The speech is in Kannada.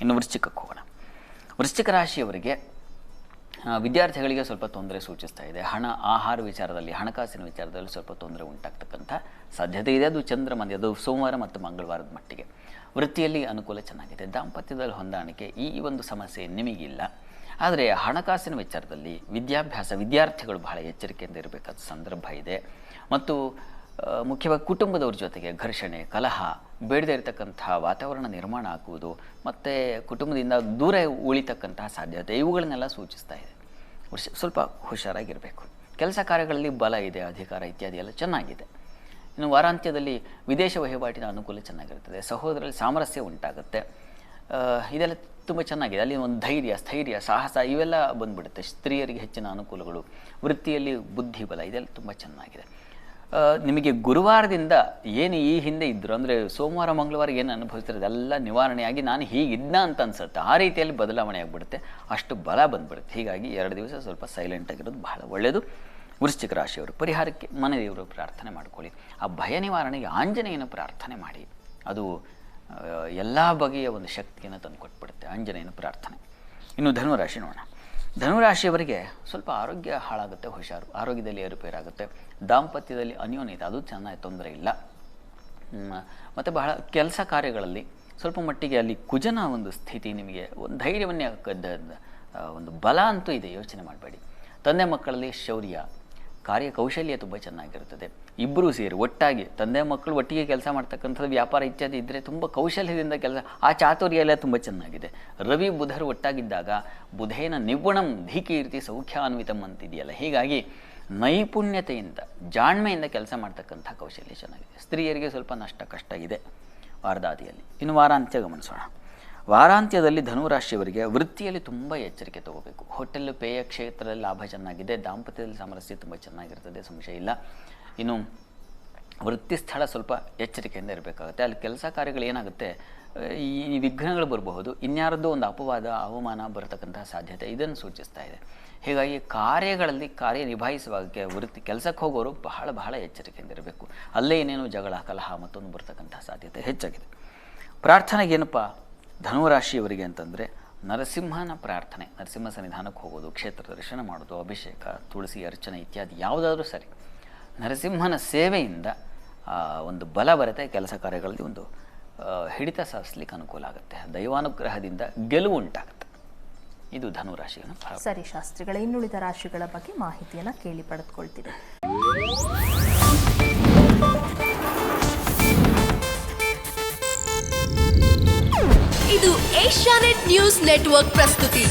ಇನ್ನು ವೃಶ್ಚಿಕಕ್ಕೆ ಹೋಗೋಣ. ವೃಶ್ಚಿಕ ರಾಶಿಯವರಿಗೆ ವಿದ್ಯಾರ್ಥಿಗಳಿಗೆ ಸ್ವಲ್ಪ ತೊಂದರೆ ಸೂಚಿಸ್ತಾ ಇದೆ. ಆಹಾರ ವಿಚಾರದಲ್ಲಿ, ಹಣಕಾಸಿನ ವಿಚಾರದಲ್ಲಿ ಸ್ವಲ್ಪ ತೊಂದರೆ ಉಂಟಾಗ್ತಕ್ಕಂಥ ಸಾಧ್ಯತೆ ಇದೆ. ಅದು ಚಂದ್ರಮಂದಿ, ಅದು ಸೋಮವಾರ ಮತ್ತು ಮಂಗಳವಾರದ ಮಟ್ಟಿಗೆ. ವೃತ್ತಿಯಲ್ಲಿ ಅನುಕೂಲ ಚೆನ್ನಾಗಿದೆ. ದಾಂಪತ್ಯದಲ್ಲಿ ಹೊಂದಾಣಿಕೆ, ಈ ಒಂದು ಸಮಸ್ಯೆ ನಿಮಗಿಲ್ಲ. ಆದರೆ ಹಣಕಾಸಿನ ವಿಚಾರದಲ್ಲಿ ವಿದ್ಯಾರ್ಥಿಗಳು ಬಹಳ ಎಚ್ಚರಿಕೆಯಿಂದ ಇರಬೇಕಾದ ಸಂದರ್ಭ ಇದೆ. ಮತ್ತು ಮುಖ್ಯವಾಗಿ ಕುಟುಂಬದವ್ರ ಜೊತೆಗೆ ಘರ್ಷಣೆ, ಕಲಹ, ಬೇಡದೇ ಇರತಕ್ಕಂತಹ ವಾತಾವರಣ ನಿರ್ಮಾಣ ಆಗುವುದು ಮತ್ತು ಕುಟುಂಬದಿಂದ ದೂರ ಉಳಿತಕ್ಕಂತಹ ಸಾಧ್ಯತೆ, ಇವುಗಳನ್ನೆಲ್ಲ ಸೂಚಿಸ್ತಾ ಇದೆ. ಸ್ವಲ್ಪ ಹುಷಾರಾಗಿರಬೇಕು. ಕೆಲಸ ಕಾರ್ಯಗಳಲ್ಲಿ ಬಲ ಇದೆ, ಅಧಿಕಾರ ಇತ್ಯಾದಿ ಎಲ್ಲ ಚೆನ್ನಾಗಿದೆ. ಇನ್ನು ವಾರಾಂತ್ಯದಲ್ಲಿ ವಿದೇಶ ವಹಿವಾಟಿನ ಅನುಕೂಲ ಚೆನ್ನಾಗಿರ್ತದೆ. ಸಹೋದರಲ್ಲಿ ಸಾಮರಸ್ಯ ಉಂಟಾಗುತ್ತೆ. ಇದೆಲ್ಲ ತುಂಬ ಚೆನ್ನಾಗಿದೆ. ಅಲ್ಲಿ ಒಂದು ಧೈರ್ಯ, ಸ್ಥೈರ್ಯ, ಸಾಹಸ ಇವೆಲ್ಲ ಬಂದ್ಬಿಡುತ್ತೆ. ಸ್ತ್ರೀಯರಿಗೆ ಹೆಚ್ಚಿನ ಅನುಕೂಲಗಳು. ವೃತ್ತಿಯಲ್ಲಿ ಬುದ್ಧಿಬಲ ಇದೆಲ್ಲ ತುಂಬ ಚೆನ್ನಾಗಿದೆ. ನಿಮಗೆ ಗುರುವಾರದಿಂದ ಏನು ಈ ಹಿಂದೆ ಇದ್ದರು, ಅಂದರೆ ಸೋಮವಾರ ಮಂಗಳವಾರ ಏನು ಅನುಭವಿಸ್ತಾರೆ ಅದೆಲ್ಲ ನಿವಾರಣೆಯಾಗಿ ನಾನು ಹೀಗಿದ್ದ ಅಂತ ಅನ್ಸುತ್ತೆ. ಆ ರೀತಿಯಲ್ಲಿ ಬದಲಾವಣೆ ಆಗಿಬಿಡುತ್ತೆ. ಅಷ್ಟು ಬಲ ಬಂದ್ಬಿಡುತ್ತೆ. ಹೀಗಾಗಿ 2 ದಿವಸ ಸ್ವಲ್ಪ ಸೈಲೆಂಟಾಗಿರೋದು ಬಹಳ ಒಳ್ಳೆಯದು. ವೃಶ್ಚಿಕ ರಾಶಿಯವರು ಪರಿಹಾರಕ್ಕೆ ಮನೆದೇವರು ಪ್ರಾರ್ಥನೆ ಮಾಡ್ಕೊಳ್ಳಿ. ಆ ಭಯ ನಿವಾರಣೆಗೆ ಆಂಜನೇಯನ ಪ್ರಾರ್ಥನೆ ಮಾಡಿ. ಅದು ಎಲ್ಲ ಬಗೆಯ ಒಂದು ಶಕ್ತಿಯನ್ನು ತಂದು ಕೊಟ್ಬಿಡುತ್ತೆ, ಆಂಜನೇಯನ ಪ್ರಾರ್ಥನೆ. ಇನ್ನು ಧನುರಾಶಿ ನೋಡೋಣ. ಧನುರಾಶಿಯವರಿಗೆ ಸ್ವಲ್ಪ ಆರೋಗ್ಯ ಹಾಳಾಗುತ್ತೆ, ಹುಷಾರು. ಆರೋಗ್ಯದಲ್ಲಿ ಏರುಪೇರಾಗುತ್ತೆ. ದಾಂಪತ್ಯದಲ್ಲಿ ಅನ್ಯೋನ್ಯತೆ, ಅದು ಚೆನ್ನಾಗಿ, ತೊಂದರೆ ಇಲ್ಲ. ಮತ್ತು ಬಹಳ ಕೆಲಸ ಕಾರ್ಯಗಳಲ್ಲಿ ಸ್ವಲ್ಪ ಮಟ್ಟಿಗೆ ಅಲ್ಲಿ ಕುಜನ ಒಂದು ಸ್ಥಿತಿ ನಿಮಗೆ ಒಂದು ಧೈರ್ಯವನ್ನೇ ಒಂದು ಬಲ ಅಂತೂ ಇದೆ, ಯೋಚನೆ ಮಾಡಬೇಡಿ. ತಂದೆ ಮಕ್ಕಳಲ್ಲಿ ಶೌರ್ಯ, ಕಾರ್ಯಕೌಶಲ್ಯ ತುಂಬ ಚೆನ್ನಾಗಿರುತ್ತದೆ. ಇಬ್ಬರೂ ಸೇರಿ ಒಟ್ಟಾಗಿ ತಂದೆ ಮಕ್ಕಳು ಒಟ್ಟಿಗೆ ಕೆಲಸ ಮಾಡ್ತಕ್ಕಂಥದ್ದು, ವ್ಯಾಪಾರ ಇತ್ಯಾದಿ ಇದ್ದರೆ ತುಂಬ ಕೌಶಲ್ಯದಿಂದ ಕೆಲಸ, ಆ ಚಾತುರ್ಯ ಎಲ್ಲ ತುಂಬ ಚೆನ್ನಾಗಿದೆ. ರವಿ ಬುಧರು ಒಟ್ಟಾಗಿದ್ದಾಗ ಬುಧೇನ ನಿಪುಣಂ ಧೀಕೀರ್ತಿ ಸೌಖ್ಯಾನ್ವಿತಂ ಅಂತಿದೆಯಲ್ಲ, ಹೀಗಾಗಿ ನೈಪುಣ್ಯತೆಯಿಂದ, ಜಾಣ್ಮೆಯಿಂದ ಕೆಲಸ ಮಾಡ್ತಕ್ಕಂಥ ಕೌಶಲ್ಯ ಚೆನ್ನಾಗಿದೆ. ಸ್ತ್ರೀಯರಿಗೆ ಸ್ವಲ್ಪ ನಷ್ಟ ಕಷ್ಟ ಇದೆ ವಾರದಾದಿಯಲ್ಲಿ. ಇನ್ನು ವಾರಾಂತ್ಯ ಗಮನಿಸೋಣ. ವಾರಾಂತ್ಯದಲ್ಲಿ ಧನುರಾಶಿಯವರಿಗೆ ವೃತ್ತಿಯಲ್ಲಿ ತುಂಬ ಎಚ್ಚರಿಕೆ ತಗೋಬೇಕು. ಹೋಟೆಲ್, ಪೇಯ ಕ್ಷೇತ್ರದಲ್ಲಿ ಲಾಭ ಚೆನ್ನಾಗಿದೆ. ದಾಂಪತ್ಯದಲ್ಲಿ ಸಾಮರಸ್ಯ ತುಂಬ ಚೆನ್ನಾಗಿರ್ತದೆ, ಸಂಶಯ ಇಲ್ಲ. ಇನ್ನು ವೃತ್ತಿ ಸ್ಥಳ ಸ್ವಲ್ಪ ಎಚ್ಚರಿಕೆಯಿಂದ ಇರಬೇಕಾಗುತ್ತೆ. ಅಲ್ಲಿ ಕೆಲಸ ಕಾರ್ಯಗಳು ಏನಾಗುತ್ತೆ, ಈ ವಿಘ್ನಗಳು ಬರಬಹುದು. ಇನ್ಯಾರದ್ದು ಒಂದು ಅಪವಾದ, ಅವಮಾನ ಬರತಕ್ಕಂತಹ ಸಾಧ್ಯತೆ ಇದನ್ನು ಸೂಚಿಸ್ತಾ ಇದೆ. ಹೀಗಾಗಿ ಕಾರ್ಯಗಳಲ್ಲಿ ಕಾರ್ಯ ನಿಭಾಯಿಸುವಾಗ ಕೆಲಸಕ್ಕೆ ಹೋಗೋರು ಬಹಳ ಎಚ್ಚರಿಕೆಯಿಂದ ಇರಬೇಕು. ಅಲ್ಲೇ ಏನೇನು ಜಗಳ, ಕಲಹ ಮತ್ತೊಂದು ಬರ್ತಕ್ಕಂಥ ಸಾಧ್ಯತೆ ಹೆಚ್ಚಾಗಿದೆ. ಪ್ರಾರ್ಥನೆಗೇನಪ್ಪ ಧನುರಾಶಿಯವರಿಗೆ ಅಂತಂದರೆ ನರಸಿಂಹನ ಪ್ರಾರ್ಥನೆ, ನರಸಿಂಹ ಸನ್ನಿಧಾನಕ್ಕೆ ಹೋಗೋದು, ಕ್ಷೇತ್ರ ದರ್ಶನ ಮಾಡೋದು, ಅಭಿಷೇಕ, ತುಳಸಿ ಅರ್ಚನೆ ಇತ್ಯಾದಿ ಯಾವುದಾದ್ರೂ ಸರಿ. ನರಸಿಂಹನ ಸೇವೆಯಿಂದ ಒಂದು ಬಲ ಬರುತ್ತೆ. ಕೆಲಸ ಕಾರ್ಯಗಳಲ್ಲಿ ಒಂದು ಹಿಡಿತ ಸಾಧಿಸ್ಲಿಕ್ಕೆ ಅನುಕೂಲ ಆಗುತ್ತೆ. ದೈವಾನುಗ್ರಹದಿಂದ ಗೆಲುವು ಉಂಟಾಗುತ್ತೆ. ಇದು ಧನುರಾಶಿಯನ್ನು. ಸರಿ ಶಾಸ್ತ್ರಿಗಳ ಇನ್ನುಳಿದ ರಾಶಿಗಳ ಬಗ್ಗೆ ಮಾಹಿತಿಯನ್ನು ಕೇಳಿ ಪಡೆದುಕೊಳ್ತೀವಿ. ಇದು ಏಷ್ಯಾನೆಟ್ ನ್ಯೂಸ್ ನೆಟ್ವರ್ಕ್ ಪ್ರಸ್ತುತಿ.